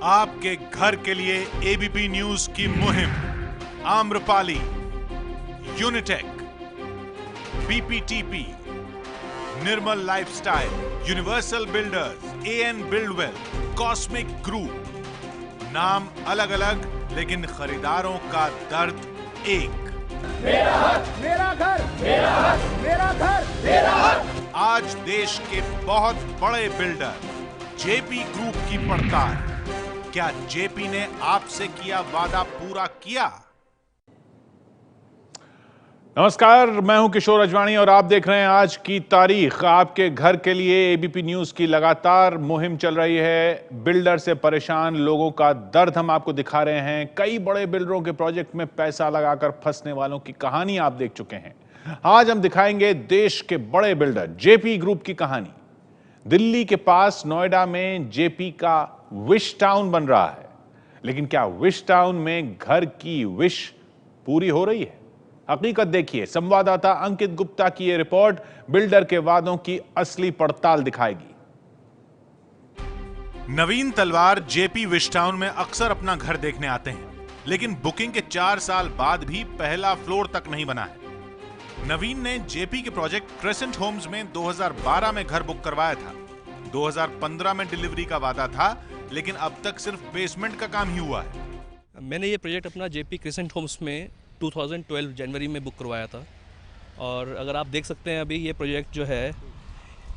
आपके घर के लिए एबीपी न्यूज की मुहिम Amrapali, Unitech, BPTP, Nirmal lifestyle, universal builders, AN buildwell, cosmic group. नाम अलग अलग लेकिन खरीदारों का दर्द एक। मेरा हक, मेरा घर, मेरा हक, मेरा घर, मेरा हक। आज देश के बहुत बड़े बिल्डर जेपी ग्रुप की पड़ताल। क्या जेपी ने आपसे किया वादा पूरा किया? नमस्कार, मैं हूं किशोर अजवाणी और आप देख रहे हैं आज की तारीख। आपके घर के लिए एबीपी न्यूज की लगातार मुहिम चल रही है। बिल्डर से परेशान लोगों का दर्द हम आपको दिखा रहे हैं। कई बड़े बिल्डरों के प्रोजेक्ट में पैसा लगाकर फंसने वालों की कहानी आप देख चुके हैं। आज हम दिखाएंगे देश के बड़े बिल्डर जेपी ग्रुप की कहानी। दिल्ली के पास नोएडा में जेपी का विश टाउन बन रहा है, लेकिन क्या विश टाउन में घर की विश पूरी हो रही है? हकीकत देखिए। संवाददाता अंकित गुप्ता की यह रिपोर्ट बिल्डर के वादों की असली पड़ताल दिखाएगी। नवीन तलवार जेपी विश टाउन में अक्सर अपना घर देखने आते हैं, लेकिन बुकिंग के 4 साल बाद भी पहला फ्लोर तक नहीं बना है। नवीन ने जेपी के प्रोजेक्ट क्रेसेंट होम्स में 2012 में घर बुक करवाया था। 2015 में डिलीवरी का वादा था, लेकिन अब तक सिर्फ बेसमेंट का काम ही हुआ है। मैंने ये प्रोजेक्ट अपना जेपी क्रेसेंट होम्स में 2012 जनवरी में बुक करवाया था। और अगर आप देख सकते हैं अभी ये प्रोजेक्ट जो है,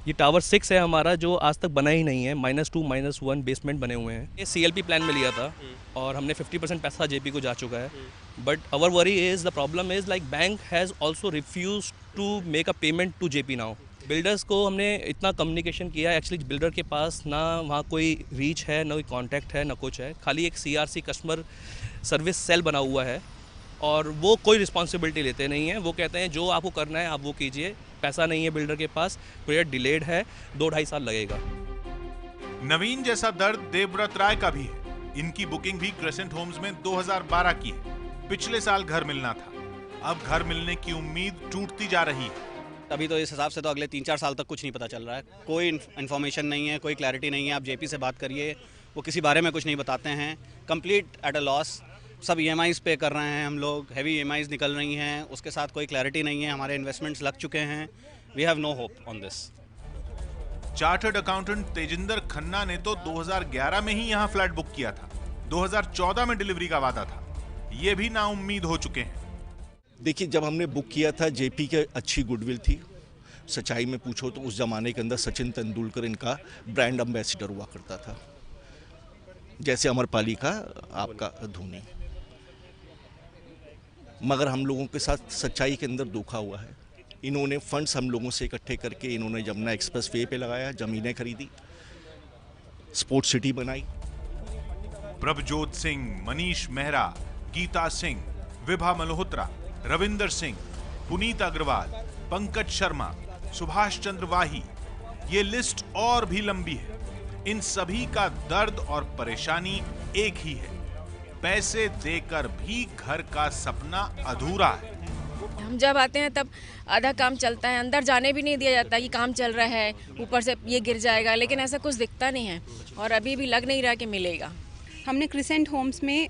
ये टावर 6 है हमारा, जो आज तक बना ही नहीं है। -2 -1 बेसमेंट बने हुए हैं। ये सीएलपी प्लान में लिया था और हमने 50% पैसा जेपी को जा चुका है। But our worry is, the problem is like bank has also refuse to make a payment to Jaypee now. Builders को हमने इतना कम्युनिकेशन किया है, एक्चुअली बिल्डर के पास ना वहाँ कोई रीच है, ना कोई कॉन्टैक्ट है, ना कुछ है। खाली एक सीआरसी कस्टमर सर्विस सेल बना हुआ है और वो कोई रिस्पॉन्सिबिलिटी लेते नहीं हैं। वो कहते हैं जो आपको करना है आप वो कीजिए, पैसा नहीं है बिल्डर के पास, प्रोजेक्ट डिलेड है, 2-2.5 साल लगेगा। नवीन जैसा दर्द देवव्रत राय का भी है। इनकी बुकिंग भी क्रेसेंट होम्स में 2012 की है। पिछले साल घर मिलना था, अब घर मिलने की उम्मीद टूटती जा रही है। अभी तो इस हिसाब से तो अगले 3-4 साल तक कुछ नहीं पता चल रहा है। कोई इन्फॉर्मेशन नहीं है, कोई क्लैरिटी नहीं है। आप जेपी से बात करिए, वो किसी बारे में कुछ नहीं बताते हैं। Complete at a loss. सब ईएमआईज पे कर रहे हैं हम लोग, हैवी ईएमआईज निकल रही हैं, उसके साथ कोई क्लैरिटी नहीं है। हमारे इन्वेस्टमेंट्स लग चुके हैं। We have no hope on this. Chartered accountant Tejinder Khanna ने तो 2011 में ही यहां फ्लैट बुक किया था। 2014 में डिलीवरी का वादा था। ये भी नाउम्मीद हो चुके हैं। देखिए, जब हमने बुक किया था जेपी के अच्छी गुडविल थी। सच्चाई में पूछो तो उस जमाने के अंदर सचिन तेंदुलकर इनका ब्रांड एम्बेसडर हुआ करता था, जैसे अमरपाली का आपका धोनी। मगर हम लोगों के साथ सच्चाई के अंदर धोखा हुआ है। इन्होंने फंड्स हम लोगों से इकट्ठे करके इन्होंने जमुना एक्सप्रेस वे पे लगाया, ज़मीनें खरीदी, स्पोर्ट्स सिटी बनाई। प्रभजोत सिंह, मनीष मेहरा, गीता सिंह, विभा मल्होत्रा, रविंदर सिंह, पुनीत अग्रवाल, पंकज शर्मा, सुभाष चंद्र वाही, ये लिस्ट और भी लंबी है। इन सभी का दर्द और परेशानी एक ही है, पैसे देकर भी घर का सपना अधूरा है। हम जब आते हैं तब आधा काम चलता है, अंदर जाने भी नहीं दिया जाता कि काम चल रहा है, ऊपर से ये गिर जाएगा, लेकिन ऐसा कुछ दिखता नहीं है और अभी भी लग नहीं रहा कि मिलेगा। हमने क्रिसेंट होम्स में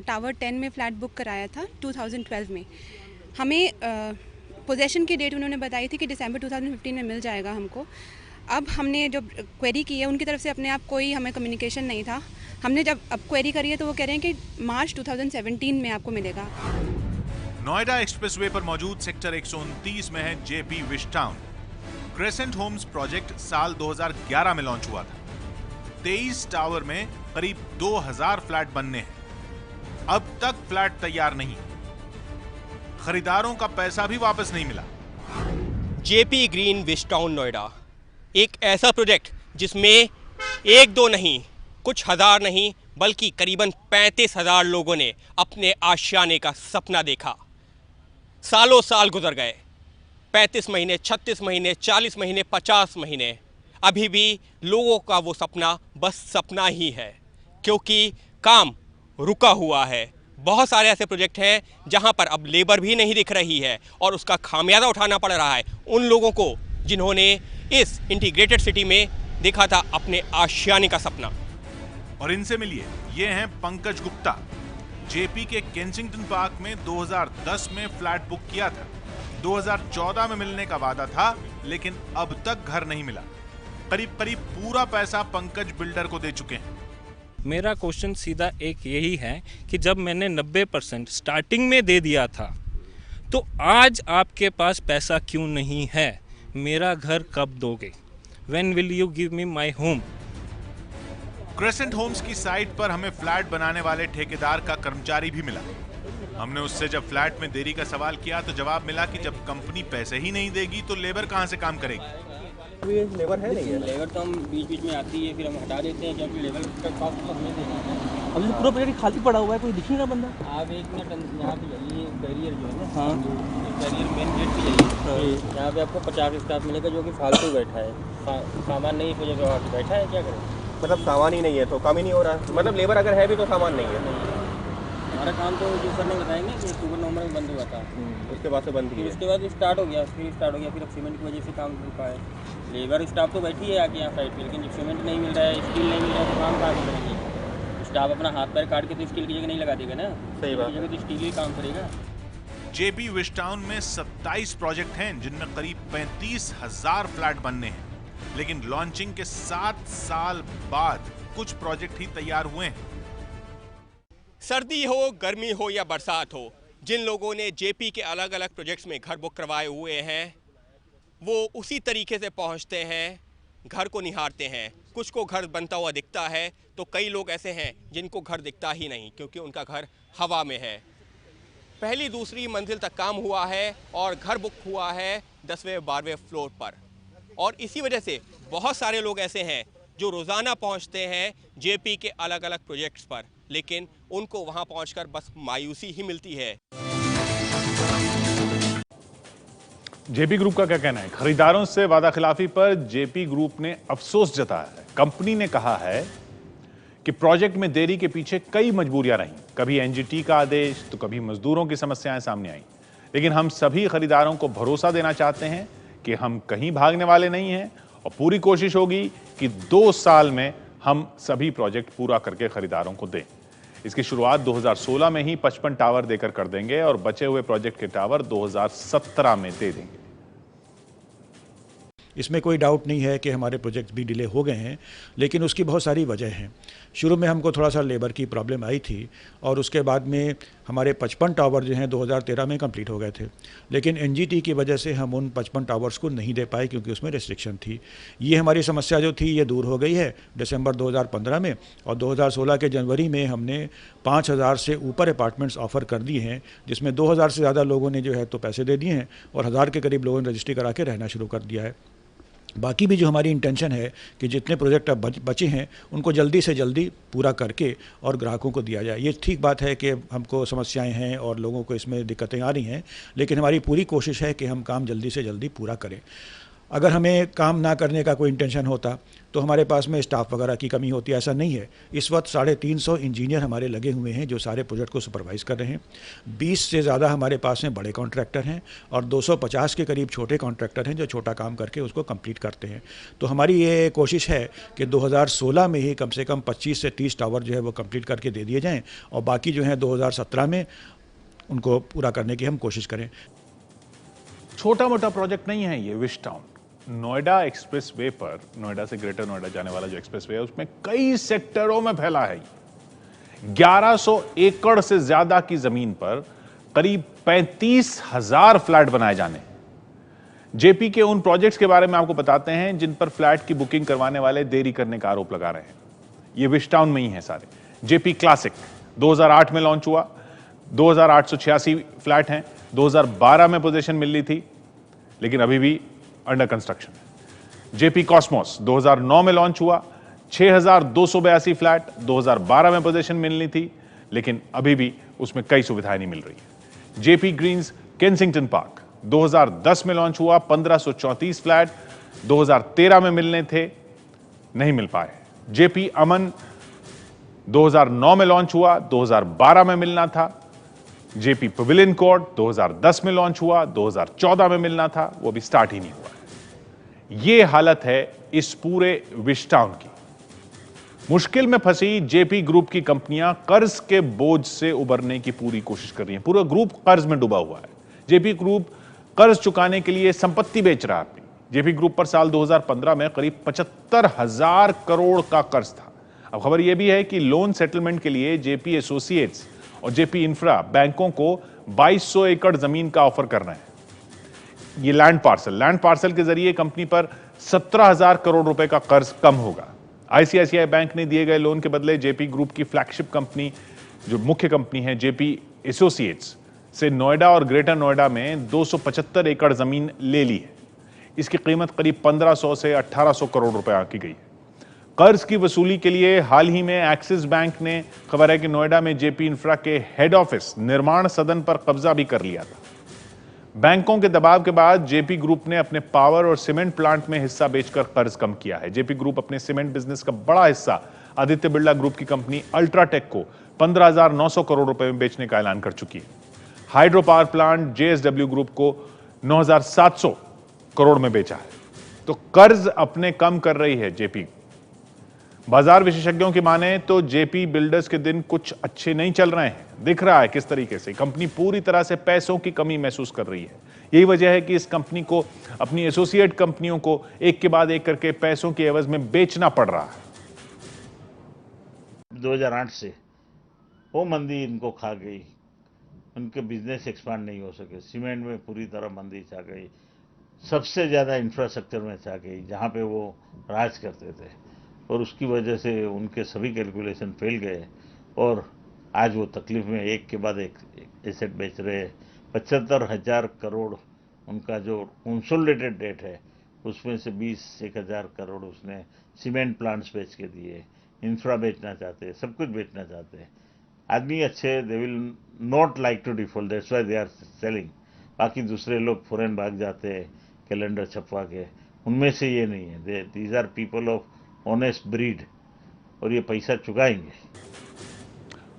टावर 10 में फ्लैट बुक कराया था 2012 में। हमें पोजेशन की डेट उन्होंने बताई थी कि दिसंबर 2015 में मिल जाएगा हमको। अब हमने जो क्वेरी की है उनकी तरफ से अपने आप कोई हमें कम्युनिकेशन नहीं था। हमने जब अब क्वेरी करी है तो वो कह रहे हैं कि मार्च 2017 में आपको मिलेगा। नोएडा एक्सप्रेसवे पर मौजूद सेक्टर 129 में है Jaypee wish town. Crescent homes project साल 2011 में लॉन्च हुआ था। 23 टावर में करीब 2000 फ्लैट बनने हैं। अब तक फ्लैट तैयार नहीं। खरीदारों का पैसा भी वापस नहीं मिला। JP green wish town Noida एक ऐसा प्रोजेक्ट जिसमें 1-2 नहीं, कुछ हजार नहीं, बल्कि करीबन 35,000 लोगों ने अपने आशियाने का सपना देखा। सालों साल गुजर गए, 35 महीने, 36 महीने, 40 महीने, 50 महीने। अभी भी लोगों का वो सपना बस सपना ही है, क्योंकि काम रुका हुआ है। बहुत सारे ऐसे प्रोजेक्ट हैं जहां पर अब लेबर भी नहीं दिख रही है और उसका खामियाजा उठाना पड़ रहा है उन लोगों को जिन्होंने इस इंटीग्रेटेड सिटी में देखा था अपने आशियाने का सपना। और इनसे मिलिए, ये हैं पंकज गुप्ता। जेपी के केंसिंगटन पार्क में 2010 में फ्लैट बुक किया था। 2014 में मिलने का वादा था, लेकिन अब तक घर नहीं मिला। करीब करीब पूरा पैसा पंकज बिल्डर को दे चुके हैं। मेरा क्वेश्चन सीधा एक यही है कि जब मैंने 90% स्टार्टिंग में दे दिया था, तो आज आपके पास पैसा क्यों नहीं है? मेरा घर कब दोगे? When will you give me my home? Crescent homes की साइट पर हमें फ्लैट बनाने वाले ठेकेदार का कर्मचारी भी मिला। हमने उससे जब फ्लैट में देरी का सवाल किया तो जवाब मिला कि जब कंपनी पैसे ही नहीं देगी तो लेबर कहां से काम करेगी। लेबर है नहीं है। लेबर तो हम बीच बीच में आती है, फिर हम हटा देते हैं क्योंकि लेबर का कॉस्ट तो हमें देना है। अभी तो पूरा प्रोजेक्ट खाली पड़ा हुआ है, कोई दिख नहीं रहा बंदा। आप एक मिनट यहाँ पे जाइए, बैरियर जो है ना, हाँ बैरियर मेन गेट पे जाइए। यहाँ पे आपको 50 स्टाफ मिलेगा जो कि फालतू बैठा है, सामान नहीं इस वजह से बैठा है। क्या करें? मतलब सामान ही नहीं है तो काम ही नहीं हो रहा है। मतलब लेबर अगर है भी तो सामान नहीं है। हमारा काम तो जो सर ने बताएंगे कि अक्टूबर नवंबर में बंद हुआ था, उसके बाद से बंद फिर उसके बाद स्टार्ट हो गया, फिर अब सीमेंट की वजह से काम हो पाए। लेबर स्टाफ तो बैठी है आके यहाँ साइड पे, लेकिन जब सीमेंट नहीं मिल रहा है, स्टील नहीं मिल रहा है तो काम कहाँ से करेंगे? स्टाफ अपना हाथ पैर काट के तो स्टील की जगह नहीं लगा देगा ना। सही बात, जगह तो स्टील ही काम करेगा। जेपी विस्टाउन में 27 प्रोजेक्ट हैं जिनमें करीब 35,000 फ्लैट बनने हैं, लेकिन लॉन्चिंग के 7 साल बाद कुछ प्रोजेक्ट ही तैयार हुए हैं। सर्दी हो, गर्मी हो या बरसात हो, जिन लोगों ने जेपी के अलग अलग प्रोजेक्ट्स में घर बुक करवाए हुए हैं, वो उसी तरीके से पहुंचते हैं, घर को निहारते हैं। कुछ को घर बनता हुआ दिखता है, तो कई लोग ऐसे हैं जिनको घर दिखता ही नहीं क्योंकि उनका घर हवा में है। पहली दूसरी मंजिल तक काम हुआ है और घर बुक हुआ है 10वें 12वें फ्लोर पर। और इसी वजह से बहुत सारे लोग ऐसे हैं जो रोज़ाना पहुंचते हैं जेपी के अलग अलग प्रोजेक्ट्स पर, लेकिन उनको वहां पहुंचकर बस मायूसी ही मिलती है। जेपी ग्रुप का क्या कहना है? खरीदारों से वादा खिलाफी पर जेपी ग्रुप ने अफसोस जताया है। कंपनी ने कहा है कि प्रोजेक्ट में देरी के पीछे कई मजबूरियां रहीं, कभी एनजीटी का आदेश तो कभी मजदूरों की समस्याएं सामने आईं। लेकिन हम सभी खरीदारों को भरोसा देना चाहते हैं कि हम कहीं भागने वाले नहीं हैं और पूरी कोशिश होगी कि 2 साल में हम सभी प्रोजेक्ट पूरा करके खरीदारों को दें। इसकी शुरुआत 2016 में ही 55 टावर देकर कर देंगे और बचे हुए प्रोजेक्ट के टावर 2017 में दे देंगे। इसमें कोई डाउट नहीं है कि हमारे प्रोजेक्ट भी डिले हो गए हैं, लेकिन उसकी बहुत सारी वजह हैं। शुरू में हमको थोड़ा सा लेबर की प्रॉब्लम आई थी और उसके बाद में हमारे 55 टावर जो हैं 2013 में कंप्लीट हो गए थे, लेकिन एनजीटी की वजह से हम उन 55 टावर्स को नहीं दे पाए क्योंकि उसमें रेस्ट्रिक्शन थी। ये हमारी समस्या जो थी ये दूर हो गई है दिसंबर 2015 में, और 2016 के जनवरी में हमने 5000 से ऊपर अपार्टमेंट्स ऑफ़र कर दिए हैं, जिसमें 2000 से ज़्यादा लोगों ने जो है तो पैसे दे दिए हैं और 1000 के करीब लोगों ने रजिस्ट्री करा के रहना शुरू कर दिया है। बाकी भी जो हमारी इंटेंशन है कि जितने प्रोजेक्ट अब बचे हैं उनको जल्दी से जल्दी पूरा करके और ग्राहकों को दिया जाए। ये ठीक बात है कि हमको समस्याएं हैं और लोगों को इसमें दिक्कतें आ रही हैं, लेकिन हमारी पूरी कोशिश है कि हम काम जल्दी से जल्दी पूरा करें। अगर हमें काम ना करने का कोई इंटेंशन होता तो हमारे पास में स्टाफ वगैरह की कमी होती, ऐसा नहीं है। इस वक्त 350 इंजीनियर हमारे लगे हुए हैं जो सारे प्रोजेक्ट को सुपरवाइज़ कर रहे हैं। 20 से ज़्यादा हमारे पास में बड़े कॉन्ट्रैक्टर हैं और 250 के करीब छोटे कॉन्ट्रैक्टर हैं जो छोटा काम करके उसको कंप्लीट करते हैं। तो हमारी ये कोशिश है कि 2016 में ही कम से कम 25 से 30 टावर जो है वो कंप्लीट करके दे दिए जाएँ और बाकी जो है 2017 में उनको पूरा करने की हम कोशिश करें। छोटा मोटा प्रोजेक्ट नहीं है ये विस्टाउन। नोएडा एक्सप्रेसवे पर, नोएडा से ग्रेटर नोएडा जाने वाला जो एक्सप्रेसवे है उसमें कई सेक्टरों में फैला है। 1100 एकड़ से ज्यादा की जमीन पर करीब 35,000 फ्लैट बनाए जाने। जेपी के उन प्रोजेक्ट्स के बारे में आपको बताते हैं जिन पर फ्लैट की बुकिंग करवाने वाले देरी करने का आरोप लगा रहे हैं। ये विस्टाउन में ही है सारे। जेपी क्लासिक 2008 में लॉन्च हुआ, 2886 फ्लैट हैं। 2012 में पोजीशन मिल रही थी लेकिन अभी भी अंडर कंस्ट्रक्शन है। जेपी कॉस्मोस 2009 में लॉन्च हुआ, 6282 फ्लैट 2012 में पोजीशन मिलनी थी लेकिन अभी भी उसमें कई सुविधाएं नहीं मिल रही है। जेपी ग्रीन्स केंसिंगटन पार्क 2010 में लॉन्च हुआ, 1534 फ्लैट 2013 में मिलने थे, नहीं मिल पाए। जेपी अमन 2009 में लॉन्च हुआ, 2012 में मिलना था। जेपी पवेलियन कोर्ट 2010 में लॉन्च हुआ, 2014 में मिलना था, वो भी स्टार्ट ही नहीं हुआ। ये हालत है इस पूरे विस्टाउन की। मुश्किल में फंसी जेपी ग्रुप की कंपनियां कर्ज के बोझ से उबरने की पूरी कोशिश कर रही हैं। पूरा ग्रुप कर्ज में डूबा हुआ है। जेपी ग्रुप कर्ज चुकाने के लिए संपत्ति बेच रहा है अपनी। जेपी ग्रुप पर साल 2015 में करीब 75,000 करोड़ का कर्ज था। अब खबर यह भी है कि लोन सेटलमेंट के लिए जेपी एसोसिएट्स और जेपी इंफ्रा बैंकों को 2200 एकड़ जमीन का ऑफर कर रहे हैं। ये लैंड पार्सल के जरिए कंपनी पर 17,000 करोड़ रुपए का कर्ज कम होगा। आईसीआईसीआई बैंक ने दिए गए लोन के बदले जेपी ग्रुप की फ्लैगशिप कंपनी, जो मुख्य कंपनी है जेपी एसोसिएट्स, से नोएडा और ग्रेटर नोएडा में 275 एकड़ जमीन ले ली है। इसकी कीमत करीब 1500 से 1800 करोड़ रुपए आंकी गई है। कर्ज की वसूली के लिए हाल ही में एक्सिस बैंक ने, खबर है कि नोएडा में जेपी इंफ्रा के हेड ऑफिस निर्माण सदन पर कब्जा भी कर लिया था। बैंकों के दबाव के बाद जेपी ग्रुप ने अपने पावर और सीमेंट प्लांट में हिस्सा बेचकर कर्ज कम किया है। जेपी ग्रुप अपने सीमेंट बिजनेस का बड़ा हिस्सा आदित्य बिरला ग्रुप की कंपनी अल्ट्राटेक को 15,900 करोड़ रुपए में बेचने का ऐलान कर चुकी है। Hydro power plant JSW group को 9,700 करोड़ में बेचा है। तो कर्ज अपने कम कर रही है जेपी। बाजार विशेषज्ञों की माने तो जेपी बिल्डर्स के दिन कुछ अच्छे नहीं चल रहे हैं। दिख रहा है किस तरीके से कंपनी पूरी तरह से पैसों की कमी महसूस कर रही है। यही वजह है कि इस कंपनी को अपनी एसोसिएट कंपनियों को एक के बाद एक करके पैसों के एवज में बेचना पड़ रहा है। 2008 से वो मंदी इनको खा गई, उनके बिजनेस एक्सपांड नहीं हो सके। सीमेंट में पूरी तरह मंदी छा गई, सबसे ज़्यादा इंफ्रास्ट्रक्चर में छा गई जहाँ पे वो राज करते थे, और उसकी वजह से उनके सभी कैलकुलेशन फेल गए और आज वो तकलीफ में एक के बाद एक एसेट बेच रहे हैं। 75,000 करोड़ उनका जो कंसोलिडेटेड डेट है उसमें से 21,000 करोड़ उसने सीमेंट प्लांट्स बेच के दिए। इंफ्रा बेचना चाहते हैं, सब कुछ बेचना चाहते हैं। आदमी अच्छे, they will not like to default, that's why they are selling. बाकी दूसरे लोग फॉरेन भाग जाते हैं कैलेंडर छपवा के, उनमें से ये नहीं है। These are people of honest breed और ये पैसा चुकाएंगे।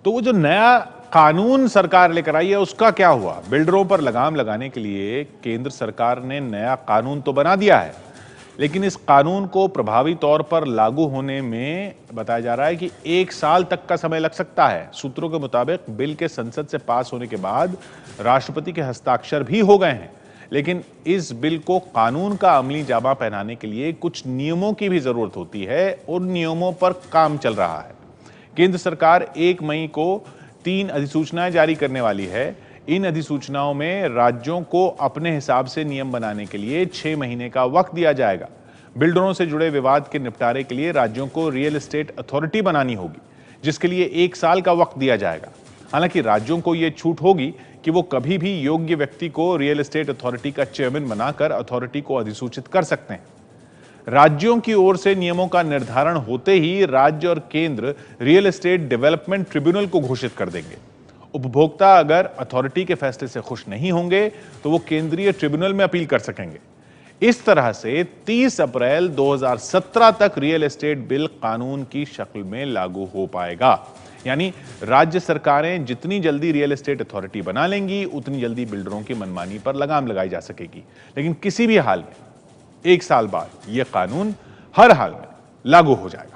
तो वो जो नया कानून सरकार लेकर आई है उसका क्या हुआ? बिल्डरों पर लगाम लगाने के लिए केंद्र सरकार ने नया कानून तो बना दिया है, लेकिन इस कानून को प्रभावी तौर पर लागू होने में बताया जा रहा है कि 1 साल तक का समय लग सकता है। सूत्रों के मुताबिक बिल के संसद से पास होने के बाद राष्ट्रपति के हस्ताक्षर भी हो गए हैं, लेकिन इस बिल को कानून का अमली जामा पहनाने के लिए कुछ नियमों की भी जरूरत होती है। उन नियमों पर काम चल रहा है। केंद्र सरकार 1 मई को 3 अधिसूचनाएं जारी करने वाली है। इन अधिसूचनाओं में राज्यों को अपने हिसाब से नियम बनाने के लिए 6 महीने का वक्त दिया जाएगा। बिल्डरों से जुड़े विवाद के निपटारे के लिए राज्यों को रियल एस्टेट अथॉरिटी बनानी होगी, जिसके लिए 1 साल का वक्त दिया जाएगा। हालांकि राज्यों को यह छूट होगी कि वो कभी भी योग्य व्यक्ति को रियल एस्टेट अथॉरिटी का चेयरमैन बनाकर अथॉरिटी को अधिसूचित कर सकते हैं। राज्यों की ओर से नियमों का निर्धारण होते ही राज्य और केंद्र रियल एस्टेट डेवलपमेंट ट्रिब्यूनल को घोषित कर देंगे। उपभोक्ता अगर अथॉरिटी के फैसले से खुश नहीं होंगे तो वो केंद्रीय ट्रिब्यूनल में अपील कर सकेंगे। इस तरह से 30 अप्रैल 2017 तक रियल एस्टेट बिल कानून की शक्ल में लागू हो पाएगा। यानी राज्य सरकारें जितनी जल्दी रियल एस्टेट अथॉरिटी बना लेंगी, उतनी जल्दी बिल्डरों की मनमानी पर लगाम लगाई जा सकेगी। लेकिन किसी भी हाल में 1 साल बाद यह कानून हर हाल में लागू हो जाएगा।